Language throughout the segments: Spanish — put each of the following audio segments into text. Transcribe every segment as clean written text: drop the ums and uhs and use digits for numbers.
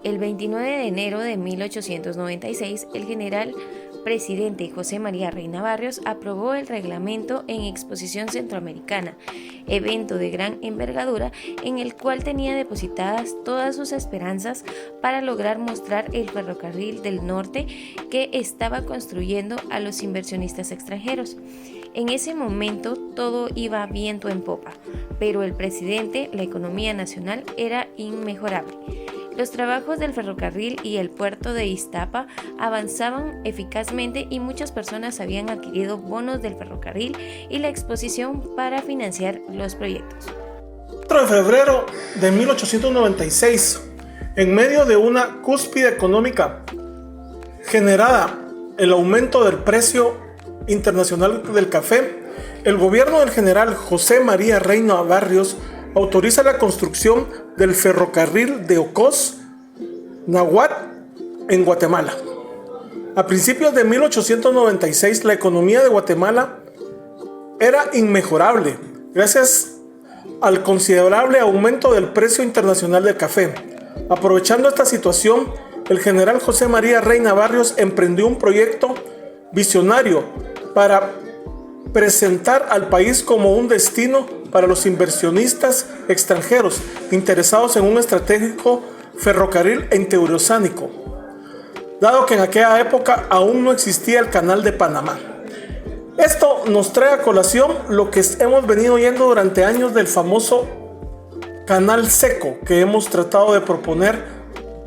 El 29 de enero de 1896, el general presidente José María Reina Barrios aprobó el reglamento en Exposición Centroamericana, evento de gran envergadura en el cual tenía depositadas todas sus esperanzas para lograr mostrar el ferrocarril del norte que estaba construyendo a los inversionistas extranjeros. En ese momento todo iba viento en popa, pero el presidente, la economía nacional era inmejorable. Los trabajos del ferrocarril y el puerto de Iztapa avanzaban eficazmente y muchas personas habían adquirido bonos del ferrocarril y la exposición para financiar los proyectos. 4 de febrero de 1896, en medio de una cúspide económica generada el aumento del precio internacional del café, el gobierno del general José María Reina Barrios autoriza la construcción del ferrocarril de Ocos-Nahuatl en Guatemala. A principios de 1896, la economía de Guatemala era inmejorable gracias al considerable aumento del precio internacional del café. Aprovechando esta situación, el general José María Reina Barrios emprendió un proyecto visionario para presentar al país como un destino para los inversionistas extranjeros interesados en un estratégico ferrocarril interoceánico, dado que en aquella época aún no existía el Canal de Panamá. Esto nos trae a colación lo que hemos venido oyendo durante años del famoso canal seco que hemos tratado de proponer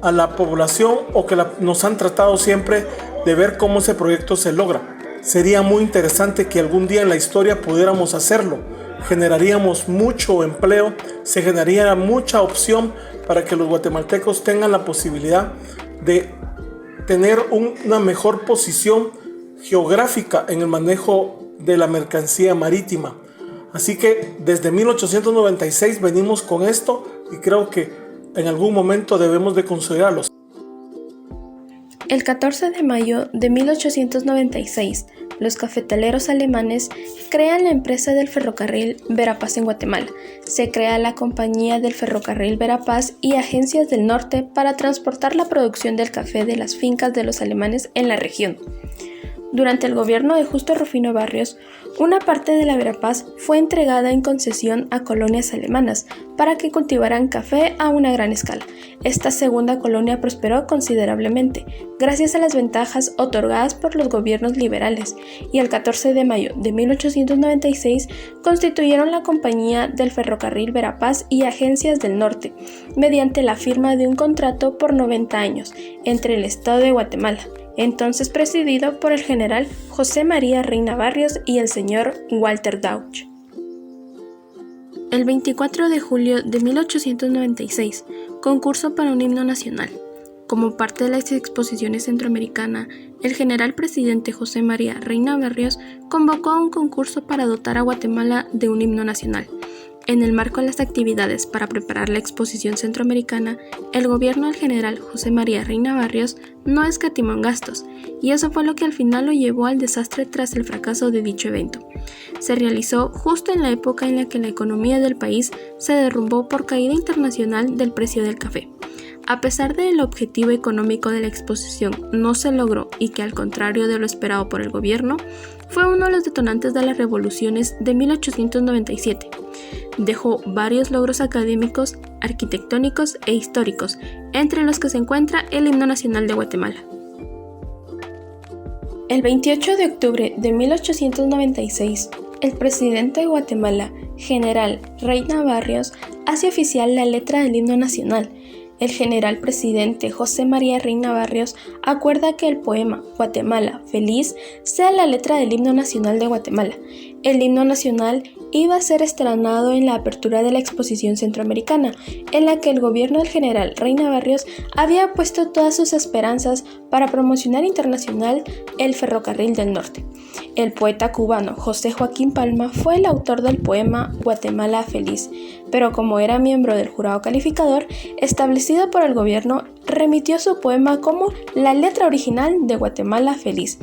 a la población o que nos han tratado siempre de ver cómo ese proyecto se logra. Sería muy interesante que algún día en la historia pudiéramos hacerlo. Generaríamos mucho empleo, se generaría mucha opción para que los guatemaltecos tengan la posibilidad de tener una mejor posición geográfica en el manejo de la mercancía marítima. Así que desde 1896 venimos con esto y creo que en algún momento debemos de considerarlo. El 14 de mayo de 1896, los cafetaleros alemanes crean la empresa del ferrocarril Verapaz en Guatemala. Se crea la compañía del ferrocarril Verapaz y agencias del norte para transportar la producción del café de las fincas de los alemanes en la región. Durante el gobierno de Justo Rufino Barrios, una parte de la Verapaz fue entregada en concesión a colonias alemanas para que cultivaran café a una gran escala. Esta segunda colonia prosperó considerablemente, gracias a las ventajas otorgadas por los gobiernos liberales, y el 14 de mayo de 1896 constituyeron la Compañía del Ferrocarril Verapaz y Agencias del Norte, mediante la firma de un contrato por 90 años entre el Estado de Guatemala, entonces presidido por el general José María Reina Barrios y el señor Walter Dauch. El 24 de julio de 1896, concurso para un himno nacional. Como parte de las exposiciones centroamericanas, el general presidente José María Reina Barrios convocó a un concurso para dotar a Guatemala de un himno nacional. En el marco de las actividades para preparar la exposición centroamericana, el gobierno del general José María Reina Barrios no escatimó en gastos, y eso fue lo que al final lo llevó al desastre tras el fracaso de dicho evento. Se realizó justo en la época en la que la economía del país se derrumbó por caída internacional del precio del café. A pesar del objetivo económico de la exposición no se logró y que al contrario de lo esperado por el gobierno, fue uno de los detonantes de las revoluciones de 1897. Dejó varios logros académicos, arquitectónicos e históricos, entre los que se encuentra el himno nacional de Guatemala. El 28 de octubre de 1896, el presidente de Guatemala, general Reina Barrios, hace oficial la letra del himno nacional. El general presidente José María Reina Barrios acuerda que el poema Guatemala Feliz sea la letra del himno nacional de Guatemala. El himno nacional iba a ser estrenado en la apertura de la exposición centroamericana, en la que el gobierno del general Reina Barrios había puesto todas sus esperanzas para promocionar internacional el ferrocarril del norte. El poeta cubano José Joaquín Palma fue el autor del poema Guatemala Feliz, pero como era miembro del jurado calificador establecido por el gobierno, remitió su poema como la letra original de Guatemala Feliz.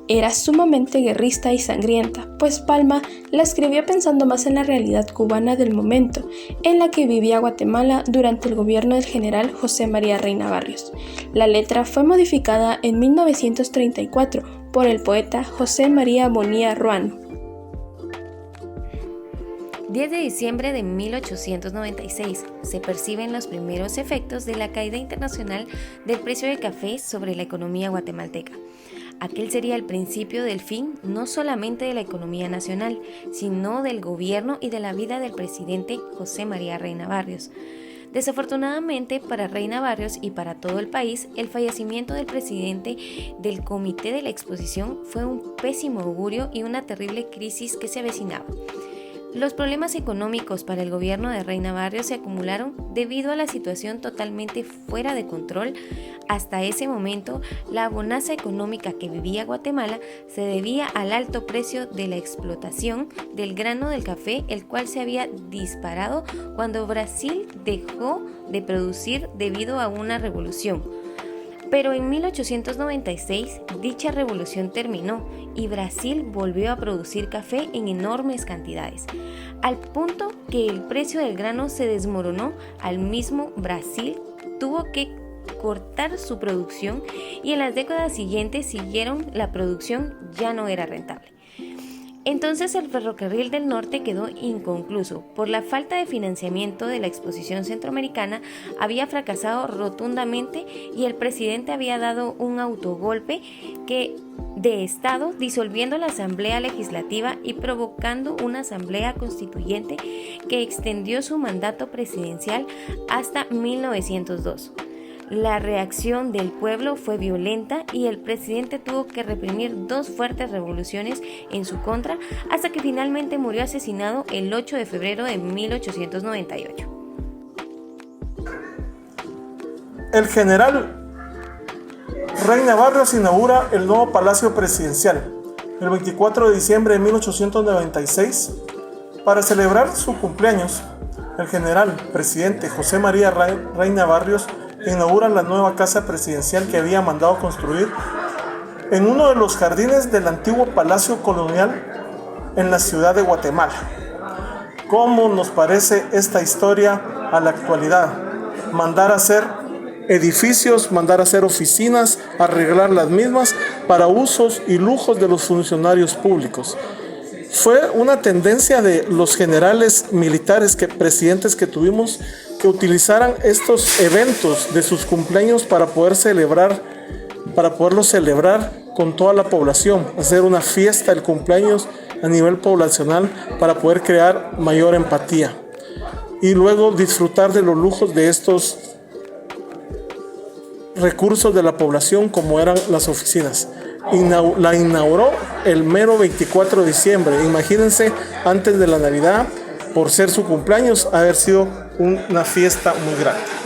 Era sumamente guerrista y sangrienta, pues Palma la escribió pensando más en la realidad cubana del momento en la que vivía Guatemala durante el gobierno del general José María Reina Barrios. La letra fue modificada en 1934 por el poeta José María Bonilla Ruano. 10 de diciembre de 1896 se perciben los primeros efectos de la caída internacional del precio del café sobre la economía guatemalteca. Aquel sería el principio del fin no solamente de la economía nacional, sino del gobierno y de la vida del presidente José María Reina Barrios. Desafortunadamente para Reina Barrios y para todo el país, el fallecimiento del presidente del comité de la exposición fue un pésimo augurio y una terrible crisis que se avecinaba. Los problemas económicos para el gobierno de Reina Barrios se acumularon debido a la situación totalmente fuera de control. Hasta ese momento, la bonanza económica que vivía Guatemala se debía al alto precio de la explotación del grano del café, el cual se había disparado cuando Brasil dejó de producir debido a una revolución. Pero en 1896 dicha revolución terminó y Brasil volvió a producir café en enormes cantidades, al punto que el precio del grano se desmoronó. Al mismo Brasil tuvo que cortar su producción y en las décadas siguientes la producción ya no era rentable. Entonces el ferrocarril del norte quedó inconcluso. Por la falta de financiamiento de la exposición centroamericana había fracasado rotundamente y el presidente había dado un autogolpe de Estado, disolviendo la Asamblea Legislativa y provocando una Asamblea Constituyente que extendió su mandato presidencial hasta 1902. La reacción del pueblo fue violenta y el presidente tuvo que reprimir dos fuertes revoluciones en su contra hasta que finalmente murió asesinado el 8 de febrero de 1898. El general Reina Barrios inaugura el nuevo Palacio Presidencial el 24 de diciembre de 1896 para celebrar su cumpleaños. El general presidente José María Reina Barrios inaugura la nueva casa presidencial que había mandado construir en uno de los jardines del antiguo Palacio Colonial en la ciudad de Guatemala. ¿Cómo nos parece esta historia a la actualidad? Mandar a hacer edificios, mandar a hacer oficinas, arreglar las mismas para usos y lujos de los funcionarios públicos. Fue una tendencia de los generales militares, presidentes que tuvimos, que utilizaran estos eventos de sus cumpleaños para poderlos celebrar con toda la población, hacer una fiesta del cumpleaños a nivel poblacional para poder crear mayor empatía y luego disfrutar de los lujos de estos recursos de la población como eran las oficinas. La inauguró el mero 24 de diciembre. Imagínense, antes de la Navidad, por ser su cumpleaños, haber sido una fiesta muy grande.